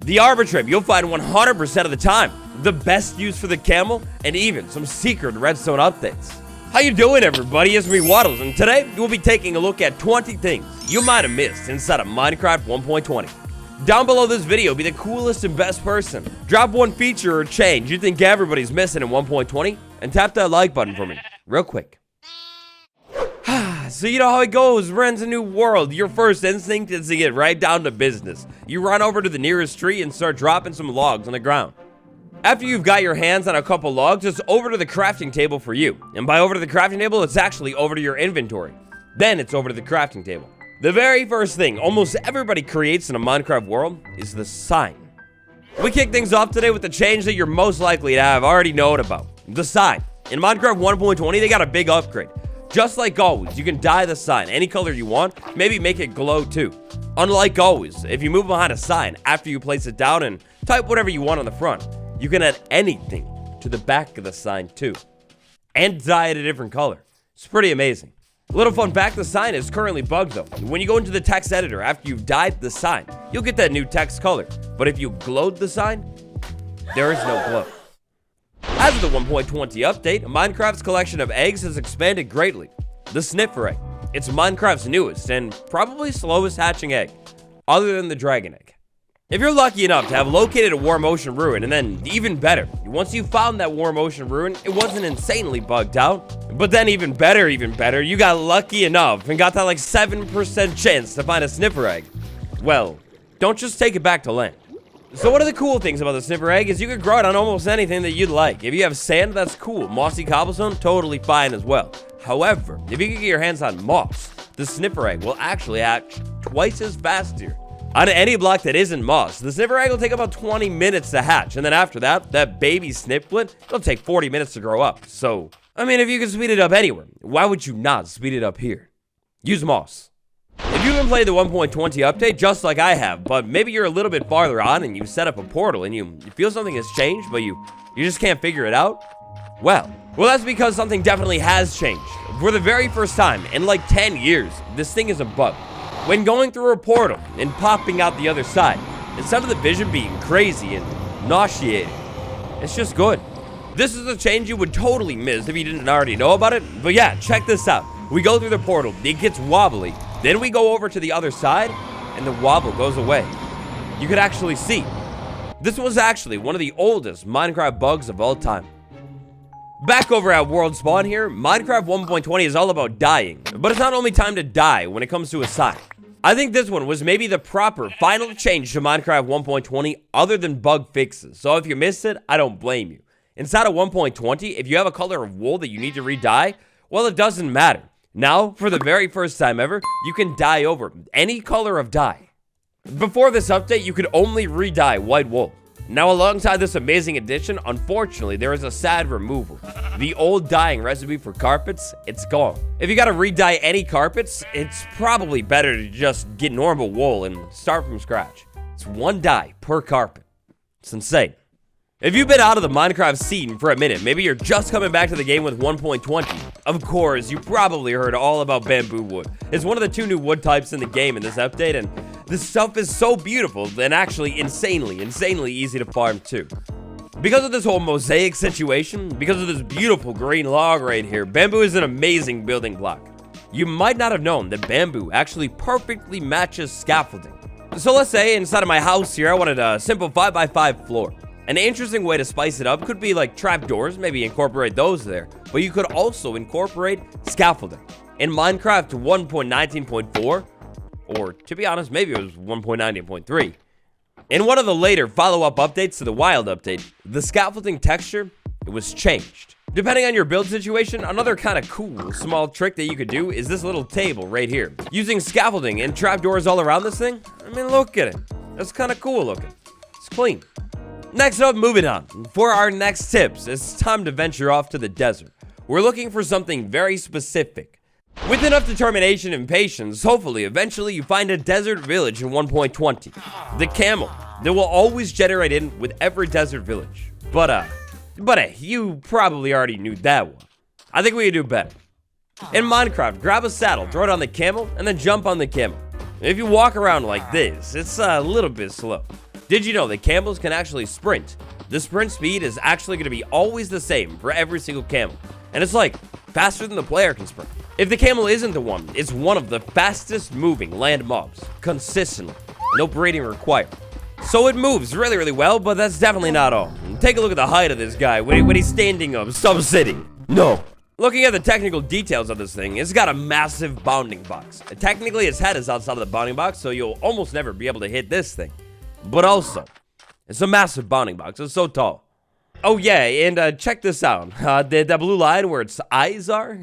The arbor trip you'll find 100% of the time, the best use for the camel, and even some secret redstone updates. How you doing, everybody? It's me, Waddles, and today we'll be taking a look at 20 things you might have missed inside of Minecraft 1.20. Down below this video, be the coolest and best person. Drop one feature or change you think everybody's missing in 1.20, and tap that like button for me, real quick. So you know how it goes, we're in a new world. Your first instinct is to get right down to business. You run over to the nearest tree and start dropping some logs on the ground. After you've got your hands on a couple logs, it's over to the crafting table for you. And by over to the crafting table, it's actually over to your inventory. Then it's over to the crafting table. The very first thing almost everybody creates in a Minecraft world is the sign. We kick things off today with the change that you're most likely to have already known about. The sign. In Minecraft 1.20, they got a big upgrade. Just like always, you can dye the sign any color you want, maybe make it glow too. Unlike always, if you move behind a sign after you place it down and type whatever you want on the front, you can add anything to the back of the sign too. And dye it a different color. It's pretty amazing. Little fun fact, the sign is currently bugged though. When you go into the text editor after you've dyed the sign, you'll get that new text color. But if you glowed the sign, there is no glow. As of the 1.20 update, Minecraft's collection of eggs has expanded greatly. The sniffer egg. It's Minecraft's newest and probably slowest hatching egg, other than the dragon egg. If you're lucky enough to have located a warm ocean ruin, and then even better, once you found that warm ocean ruin, it wasn't insanely bugged out, but then even better, you got lucky enough and got that like 7% chance to find a sniffer egg. Well, don't just take it back to land. So one of the cool things about the sniffer egg is you can grow it on almost anything that you'd like. If you have sand, that's cool. Mossy cobblestone, totally fine as well. However, if you can get your hands on moss, the sniffer egg will actually hatch twice as fast here. On any block that isn't moss, the sniffer egg will take about 20 minutes to hatch, and then after that, that baby snifflet, it'll take 40 minutes to grow up. So, I mean, if you can speed it up anywhere, why would you not speed it up here? Use moss. If you haven't played the 1.20 update just like I have, but maybe you're a little bit farther on and you set up a portal and you feel something has changed, but you just can't figure it out, well, that's because something definitely has changed. For the very first time in like 10 years, this thing is a bug. When going through a portal and popping out the other side, instead of the vision being crazy and nauseating, it's just good. This is a change you would totally miss if you didn't already know about it, but yeah, check this out. We go through the portal, it gets wobbly, then we go over to the other side, and the wobble goes away. You could actually see. This was actually one of the oldest Minecraft bugs of all time. Back over at World Spawn here, Minecraft 1.20 is all about dying, but it's not only time to die when it comes to a sign. I think this one was maybe the proper final change to Minecraft 1.20 other than bug fixes, so if you missed it, I don't blame you. Inside of 1.20, if you have a color of wool that you need to re-dye, well, it doesn't matter. Now, for the very first time ever, you can dye over any color of dye. Before this update, you could only re-dye white wool. Now, alongside this amazing addition, unfortunately, there is a sad removal. The old dyeing recipe for carpets, it's gone. If you gotta re-dye any carpets, it's probably better to just get normal wool and start from scratch. It's one dye per carpet. It's insane. If you've been out of the Minecraft scene for a minute, maybe you're just coming back to the game with 1.20. Of course, you probably heard all about bamboo wood. It's one of the 2 new wood types in the game in this update, and this stuff is so beautiful and actually insanely easy to farm too. Because of this whole mosaic situation, because of this beautiful green log right here, bamboo is an amazing building block. You might not have known that bamboo actually perfectly matches scaffolding. So let's say inside of my house here, I wanted a simple 5x5 floor. An interesting way to spice it up could be like trapdoors, maybe incorporate those there, but you could also incorporate scaffolding. In Minecraft 1.19.4, or to be honest, maybe it was 1.19.3, in one of the later follow-up updates to the wild update, the scaffolding texture, it was changed. Depending on your build situation, another kind of cool small trick that you could do is this little table right here. Using scaffolding and trapdoors all around this thing, I mean, look at it. That's kind of cool looking. It's clean. Next up, moving on. For our next tips, it's time to venture off to the desert. We're looking for something very specific. With enough determination and patience, hopefully, eventually you find a desert village in 1.20. The camel that will always generate in with every desert village. But hey, you probably already knew that one. I think we can do better. In Minecraft, grab a saddle, throw it on the camel, and then jump on the camel. If you walk around like this, it's a little bit slow. Did you know that camels can actually sprint? The sprint speed is actually going to be always the same for every single camel. And it's like faster than the player can sprint. If the camel isn't the one, it's one of the fastest moving land mobs consistently. No breeding required. So it moves really, really well, but that's definitely not all. Take a look at the height of this guy when he's standing up, some sitting. No. Looking at the technical details of this thing, it's got a massive bounding box. Technically, its head is outside of the bounding box, so you'll almost never be able to hit this thing. But also, it's a massive bounding box. It's so tall. Oh yeah, and check this out. That blue line where its eyes are,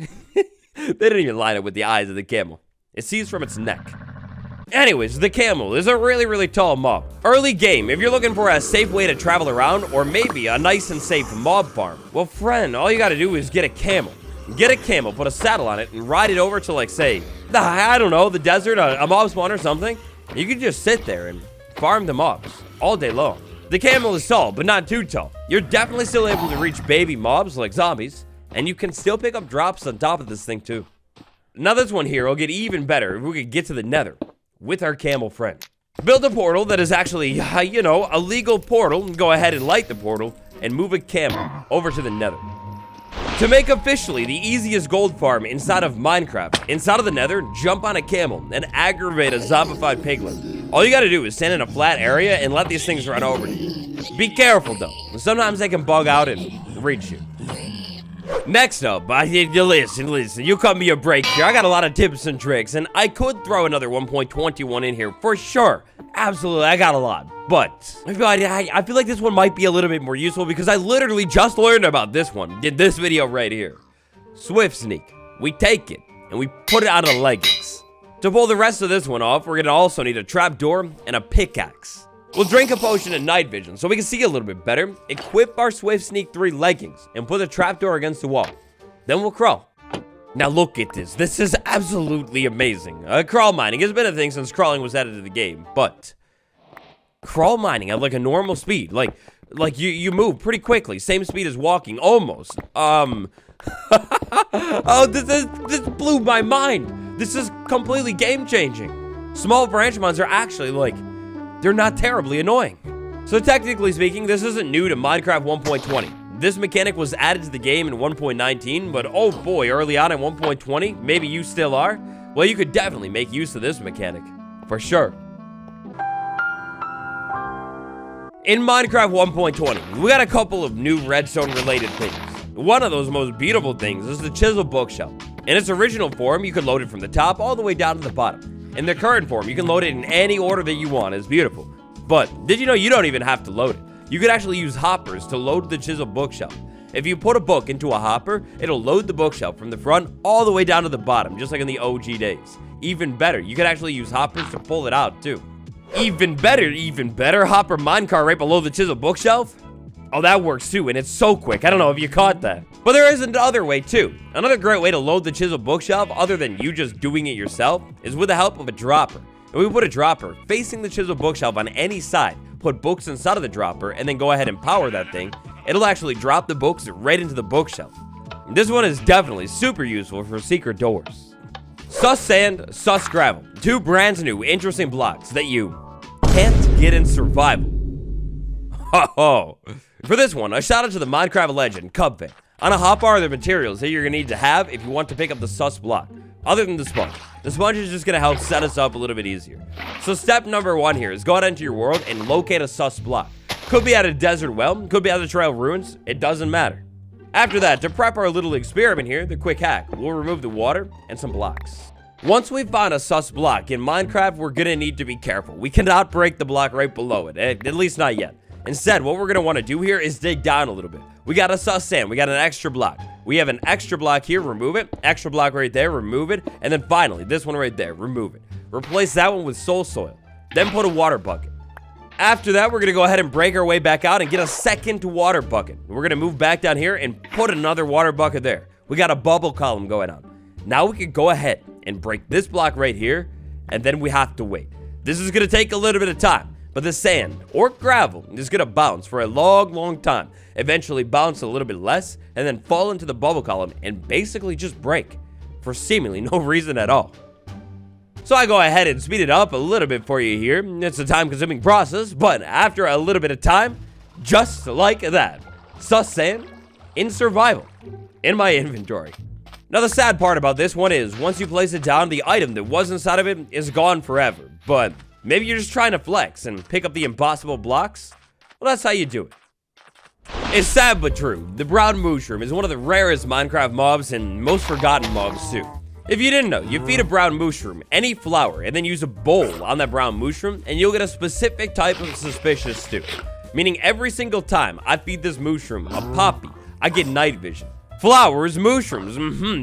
they didn't even line it with the eyes of the camel. It sees from its neck. Anyways, the camel is a really, really tall mob. Early game, if you're looking for a safe way to travel around, or maybe a nice and safe mob farm, well, friend, all you gotta do is get a camel. Get a camel, put a saddle on it, and ride it over to, like, say, I don't know, the desert, a mob spawn or something. You can just sit there and farm the mobs all day long. The camel is tall, but not too tall. You're definitely still able to reach baby mobs like zombies, and you can still pick up drops on top of this thing too. Now this one here will get even better if we could get to the nether with our camel friend. Build a portal that is actually, a legal portal. Go ahead and light the portal and move a camel over to the nether. To make officially the easiest gold farm inside of Minecraft, inside of the nether, jump on a camel and aggravate a zombified piglet. All you gotta do is stand in a flat area and let these things run over you. Be careful though, sometimes they can bug out and reach you. Next up, listen, you cut me a break here. I got a lot of tips and tricks, and I could throw another 1.21 in here for sure. Absolutely, I got a lot. But I feel like this one might be a little bit more useful because I literally just learned about this one in this video right here. Swift Sneak. We take it, and we put it on the leggings. To pull the rest of this one off, we're going to also need a trapdoor and a pickaxe. We'll drink a potion of night vision so we can see a little bit better, equip our Swift Sneak 3 leggings, and put a trapdoor against the wall. Then we'll crawl. Now look at this. This is absolutely amazing. Crawl mining has been a thing since crawling was added to the game, but crawl mining at like a normal speed, like you move pretty quickly, same speed as walking, almost. Oh, this blew my mind. This is completely game-changing. Small branch mines are actually they're not terribly annoying. So technically speaking, this isn't new to Minecraft 1.20. This mechanic was added to the game in 1.19, but oh boy, early on in 1.20, maybe you still are, well, you could definitely make use of this mechanic, for sure. In Minecraft 1.20, we got a couple of new redstone related things. One of those most beautiful things is the chisel bookshelf. In its original form, you could load it from the top all the way down to the bottom. In the current form, you can load it in any order that you want. It's beautiful. But did you know you don't even have to load it? You could actually use hoppers to load the chisel bookshelf. If you put a book into a hopper, it'll load the bookshelf from the front all the way down to the bottom, just like in the OG days. Even better, you could actually use hoppers to pull it out too. Even better, hopper minecart right below the chisel bookshelf. Oh, that works too, and it's so quick. I don't know if you caught that. But there is another way too. Another great way to load the chisel bookshelf, other than you just doing it yourself, is with the help of a dropper. And we put a dropper facing the chisel bookshelf on any side, put books inside of the dropper, and then go ahead and power that thing. It'll actually drop the books right into the bookshelf. This one is definitely super useful for secret doors. Sus sand, sus gravel. Two brand new interesting blocks that you can't get in survival. Ho-ho. For this one, a shout out to the Minecraft legend, Cubfit. On a hotbar are the materials that you're going to need to have if you want to pick up the sus block, other than the sponge. The sponge is just going to help set us up a little bit easier. So step number 1 here is go out into your world and locate a sus block. Could be at a desert well, could be at the trail ruins, it doesn't matter. After that, to prep our little experiment here, the quick hack, we'll remove the water and some blocks. Once we've found a sus block in Minecraft, we're going to need to be careful. We cannot break the block right below it, at least not yet. Instead, what we're going to want to do here is dig down a little bit. We got a sus sand. We got an extra block. We have an extra block here. Remove it. Extra block right there. Remove it. And then finally, this one right there. Remove it. Replace that one with soul soil. Then put a water bucket. After that, we're going to go ahead and break our way back out and get a second water bucket. We're going to move back down here and put another water bucket there. We got a bubble column going on. Now we can go ahead and break this block right here. And then we have to wait. This is going to take a little bit of time. But the sand or gravel is going to bounce for a long time, eventually bounce a little bit less, and then fall into the bubble column and basically just break for seemingly no reason at all. So I go ahead and speed it up a little bit for you here. It's a time-consuming process, but after a little bit of time, just like that, sus sand in survival in my inventory. Now the sad part about this one is once you place it down, the item that was inside of it is gone forever. But maybe you're just trying to flex and pick up the impossible blocks. Well, that's how you do it. It's sad but true. The brown mushroom is one of the rarest Minecraft mobs and most forgotten mobs too. If you didn't know, you feed a brown mushroom any flower and then use a bowl on that brown mushroom and you'll get a specific type of suspicious stew. Meaning every single time I feed this mushroom a poppy, I get night vision. Flowers, mushrooms,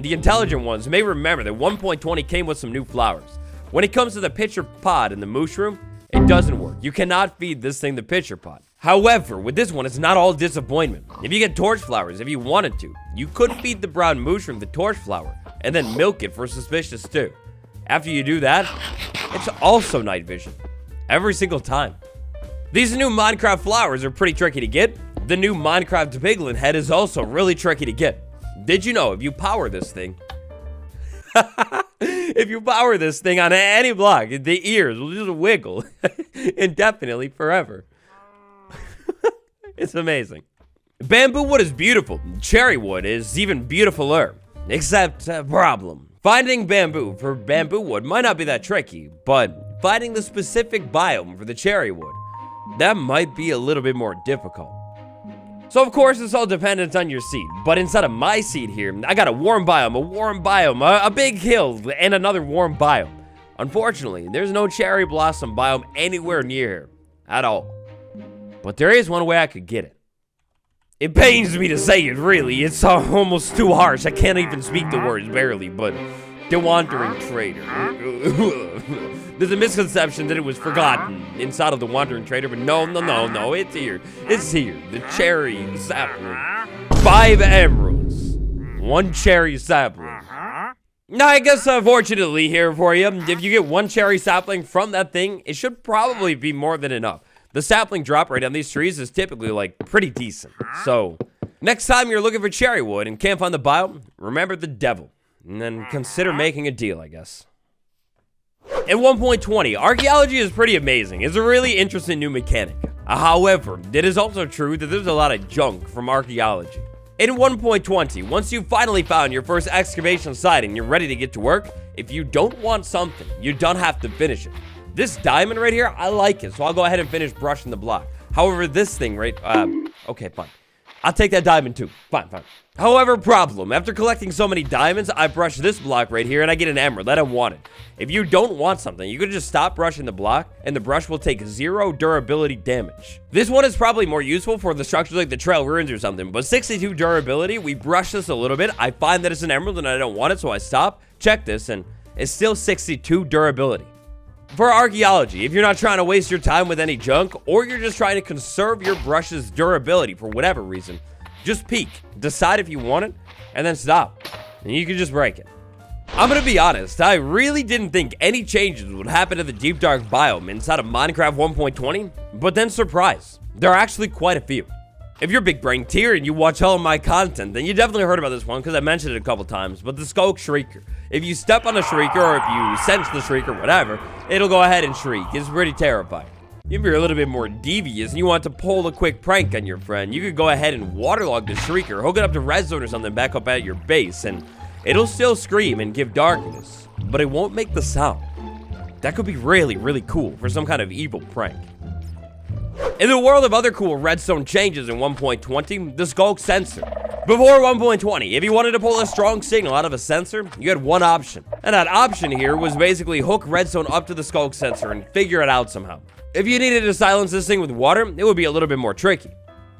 the intelligent ones may remember that 1.20 came with some new flowers. When it comes to the pitcher pod and the mushroom, it doesn't work. You cannot feed this thing the pitcher pod. However, with this one, it's not all disappointment. If you get torch flowers, if you wanted to, you could feed the brown mushroom the torch flower and then milk it for suspicious stew. After you do that, it's also night vision. Every single time. These new Minecraft flowers are pretty tricky to get. The new Minecraft piglin head is also really tricky to get. Did you know if you power this thing, if you power this thing on any block, the ears will just wiggle indefinitely forever. It's amazing. Bamboo wood is beautiful. Cherry wood is even beautifuler. Except problem. Finding bamboo for bamboo wood might not be that tricky, but finding the specific biome for the cherry wood, that might be a little bit more difficult. So of course it's all dependent on your seed, but inside of my seed here, I got a warm biome, a big hill, and another warm biome. Unfortunately, there's no cherry blossom biome anywhere near here, at all. But there is one way I could get it. It pains me to say it, really, it's almost too harsh, I can't even speak the words barely, but the wandering trader. There's a misconception that it was forgotten inside of the wandering trader, but no, it's here. It's here, the cherry sapling. 5 emeralds, 1 cherry sapling. Now, I guess fortunately here for you, if you get 1 cherry sapling from that thing, it should probably be more than enough. The sapling drop rate on these trees is typically like pretty decent. So, next time you're looking for cherry wood and can't find the biome, remember the devil. And then consider making a deal, I guess. In 1.20, archaeology is pretty amazing. It's a really interesting new mechanic. However, it is also true that there's a lot of junk from archaeology. In 1.20, once you've finally found your first excavation site and you're ready to get to work, if you don't want something, you don't have to finish it. This diamond right here, I like it, so I'll go ahead and finish brushing the block. However, this thing right, okay, fine. I'll take that diamond too. Fine. However, problem. After collecting so many diamonds, I brush this block right here and I get an emerald that I wanted. If you don't want something, you can just stop brushing the block and the brush will take 0 durability damage. This one is probably more useful for the structures like the trail ruins or something, but 62 durability, we brush this a little bit. I find that it's an emerald and I don't want it, so I stop, check this, and it's still 62 durability. For archaeology, if you're not trying to waste your time with any junk, or you're just trying to conserve your brush's durability for whatever reason, just peek, decide if you want it, and then stop. And you can just break it. I'm gonna be honest, I really didn't think any changes would happen to the deep dark biome inside of Minecraft 1.20, but then surprise, there are actually quite a few. If you're big brain tier and you watch all of my content, then you definitely heard about this one because I mentioned it a couple times, but the Skulk Shrieker. If you step on a Shrieker or if you sense the Shrieker, whatever, it'll go ahead and shriek. It's pretty terrifying. If you're a little bit more devious and you want to pull a quick prank on your friend, you could go ahead and waterlog the Shrieker, hook it up to redstone or something back up at your base, and it'll still scream and give darkness, but it won't make the sound. That could be really, really cool for some kind of evil prank. In the world of other cool redstone changes in 1.20, the Skulk Sensor. Before 1.20, if you wanted to pull a strong signal out of a sensor, you had one option. And that option here was basically hook redstone up to the Skulk Sensor and figure it out somehow. If you needed to silence this thing with water, it would be a little bit more tricky.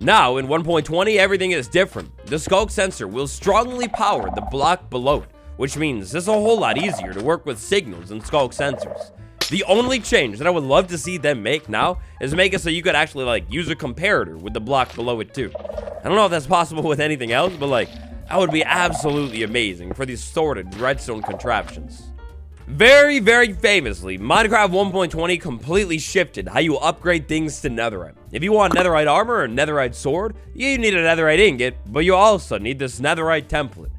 Now, in 1.20, everything is different. The Skulk Sensor will strongly power the block below it, which means it's a whole lot easier to work with signals than Skulk Sensors. The only change that I would love to see them make now is make it so you could actually like use a comparator with the block below it too. I don't know if that's possible with anything else, but like that would be absolutely amazing for these sorted redstone contraptions. Very, very famously, Minecraft 1.20 completely shifted how you upgrade things to netherite. If you want netherite armor or netherite sword, you need a netherite ingot, but you also need this netherite template.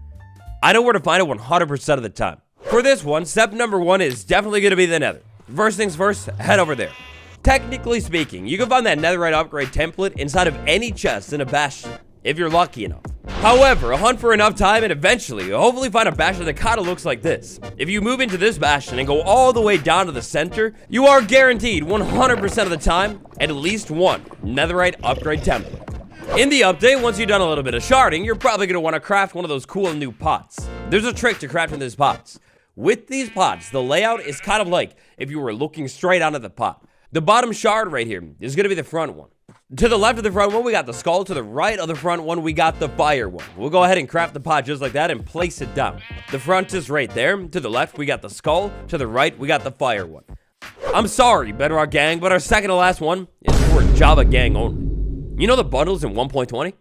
I know where to find it 100% of the time. For this one, step number 1 is definitely going to be the nether. First things first, head over there. Technically speaking, you can find that netherite upgrade template inside of any chest in a bastion, if you're lucky enough. However, hunt for enough time and eventually you'll hopefully find a bastion that kind of looks like this. If you move into this bastion and go all the way down to the center, you are guaranteed 100% of the time at least one netherite upgrade template. In the update, once you've done a little bit of sharding, you're probably going to want to craft one of those cool new pots. There's a trick to crafting these pots. With these pots, the layout is kind of like if you were looking straight onto the pot. The bottom shard right here is going to be the front one. To the left of the front one, we got the skull. To the right of the front one, we got the fire one. We'll go ahead and craft the pot just like that and place it down. The front is right there. To the left, we got the skull. To the right, we got the fire one. I'm sorry, Bedrock Gang, but our second to last one is for Java Gang only. You know the bundles in 1.20?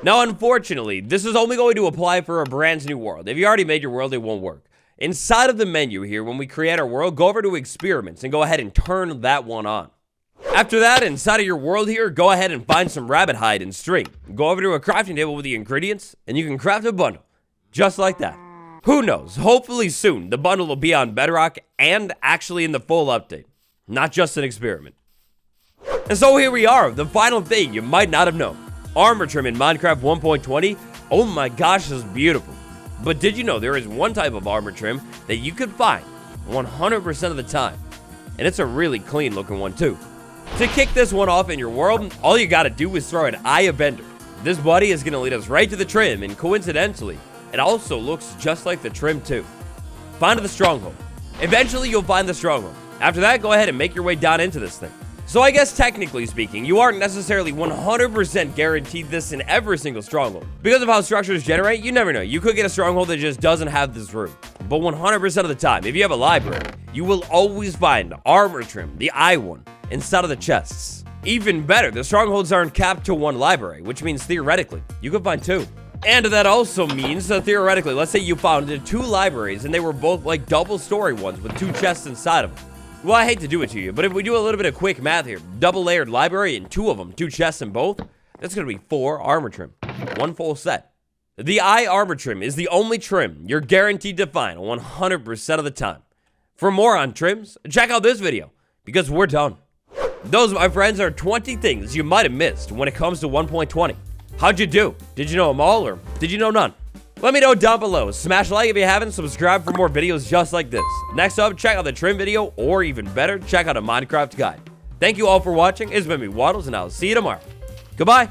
Now, unfortunately, this is only going to apply for a brand new world. If you already made your world, it won't work. Inside of the menu here, when we create our world, go over to experiments and go ahead and turn that one on. After that, inside of your world here, go ahead and find some rabbit hide and string. Go over to a crafting table with the ingredients, and you can craft a bundle. Just like that. Who knows? Hopefully soon, the bundle will be on Bedrock and actually in the full update. Not just an experiment. And so here we are, the final thing you might not have known. Armor trim in Minecraft 1.20. Oh my gosh, this is beautiful. But did you know there is one type of armor trim that you could find 100% of the time? And it's a really clean looking one too. To kick this one off in your world, all you gotta do is throw an Eye of Ender. This buddy is gonna lead us right to the trim, and coincidentally, it also looks just like the trim too. Find the stronghold. Eventually you'll find the stronghold. After that, go ahead and make your way down into this thing. So I guess technically speaking, you aren't necessarily 100% guaranteed this in every single stronghold. Because of how structures generate, you never know. You could get a stronghold that just doesn't have this room. But 100% of the time, if you have a library, you will always find armor trim, the eye one, inside of the chests. Even better, the strongholds aren't capped to one library, which means theoretically, you could find 2. And that also means that theoretically, let's say you found 2 libraries and they were both like double story ones with 2 chests inside of them. Well, I hate to do it to you, but if we do a little bit of quick math here, double layered library and 2 of them, 2 chests in both, that's going to be 4 armor trim, 1 full set. The eye armor trim is the only trim you're guaranteed to find 100% of the time. For more on trims, check out this video, because we're done. Those, my friends, are 20 things you might have missed when it comes to 1.20. How'd you do? Did you know them all, or did you know none? Let me know down below. Smash like if you haven't, subscribe for more videos just like this. Next up, check out the trim video, or even better, check out a Minecraft guide. Thank you all for watching. It's been me, Waddles, and I'll see you tomorrow. Goodbye.